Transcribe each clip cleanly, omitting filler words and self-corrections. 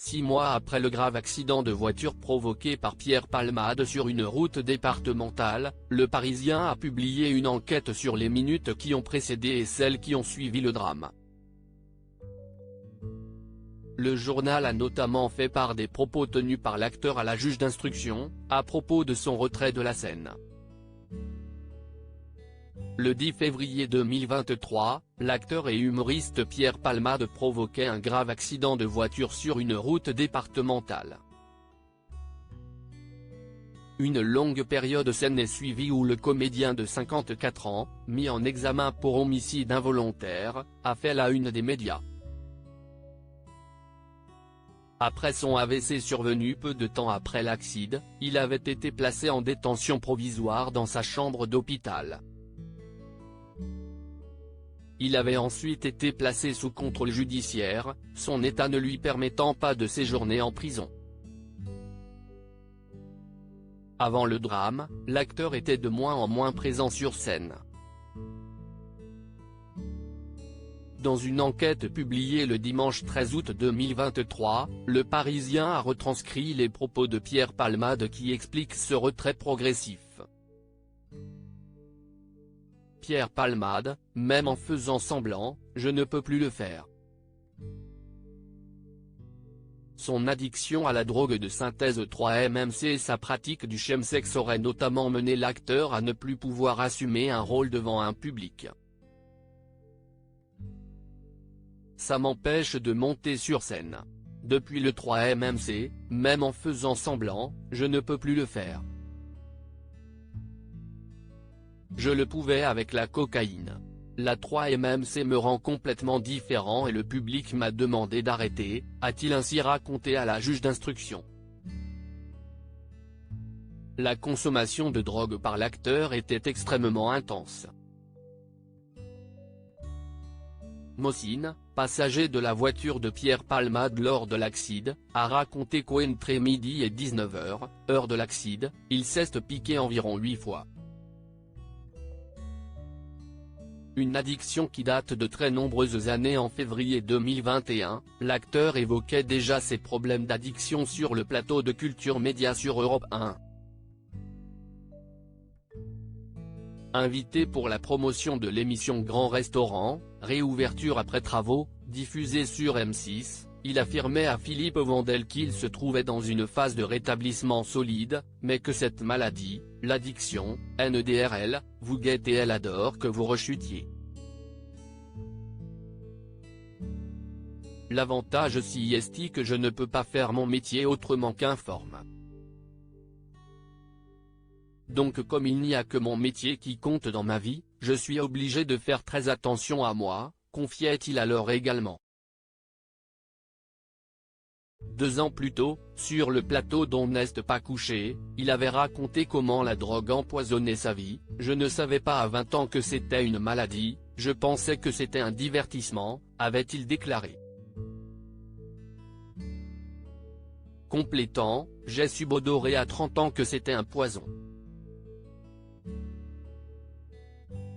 6 mois après le grave accident de voiture provoqué par Pierre Palmade sur une route départementale, Le Parisien a publié une enquête sur les minutes qui ont précédé et celles qui ont suivi le drame. Le journal a notamment fait part des propos tenus par l'acteur à la juge d'instruction, à propos de son retrait de la scène. Le 10 février 2023, l'acteur et humoriste Pierre Palmade provoquait un grave accident de voiture sur une route départementale. Une longue période saine est suivie où le comédien de 54 ans, mis en examen pour homicide involontaire, a fait la une des médias. Après son AVC survenu peu de temps après l'accident, il avait été placé en détention provisoire dans sa chambre d'hôpital. Il avait ensuite été placé sous contrôle judiciaire, son état ne lui permettant pas de séjourner en prison. Avant le drame, l'acteur était de moins en moins présent sur scène. Dans une enquête publiée le dimanche 13 août 2023, Le Parisien a retranscrit les propos de Pierre Palmade qui expliquent ce retrait progressif. Pierre Palmade, même en faisant semblant, je ne peux plus le faire. Son addiction à la drogue de synthèse 3-MMC et sa pratique du chemsex auraient notamment mené l'acteur à ne plus pouvoir assumer un rôle devant un public. Ça m'empêche de monter sur scène. Depuis le 3-MMC, même en faisant semblant, je ne peux plus le faire. Je le pouvais avec la cocaïne. La 3-MMC me rend complètement différent et le public m'a demandé d'arrêter, a-t-il ainsi raconté à la juge d'instruction. La consommation de drogue par l'acteur était extrêmement intense. Mohsin, passager de la voiture de Pierre Palmade lors de l'accident, a raconté qu'entre midi et 19h, heure de l'accident, il s'est piqué environ 8 fois. Une addiction qui date de très nombreuses années. En février 2021, l'acteur évoquait déjà ses problèmes d'addiction sur le plateau de Culture Média sur Europe 1. Invité pour la promotion de l'émission Grand Restaurant, réouverture après travaux, diffusée sur M6, il affirmait à Philippe Vandel qu'il se trouvait dans une phase de rétablissement solide, mais que cette maladie, l'addiction, NDRL, vous guette et elle adore que vous rechutiez. L'avantage ci est que je ne peux pas faire mon métier autrement qu'informe. Donc comme il n'y a que mon métier qui compte dans ma vie, je suis obligé de faire très attention à moi, confiait-il alors également. 2 ans plus tôt, sur le plateau d'On n'est pas couché, il avait raconté comment la drogue empoisonnait sa vie. Je ne savais pas à 20 ans que c'était une maladie, je pensais que c'était un divertissement, avait-il déclaré. Complétant, j'ai subodoré à 30 ans que c'était un poison.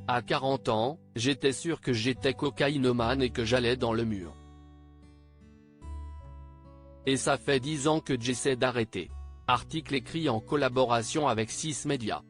À 40 ans, j'étais sûr que j'étais cocaïnomane et que j'allais dans le mur. Et ça fait 10 ans que j'essaie d'arrêter. Article écrit en collaboration avec 6 médias.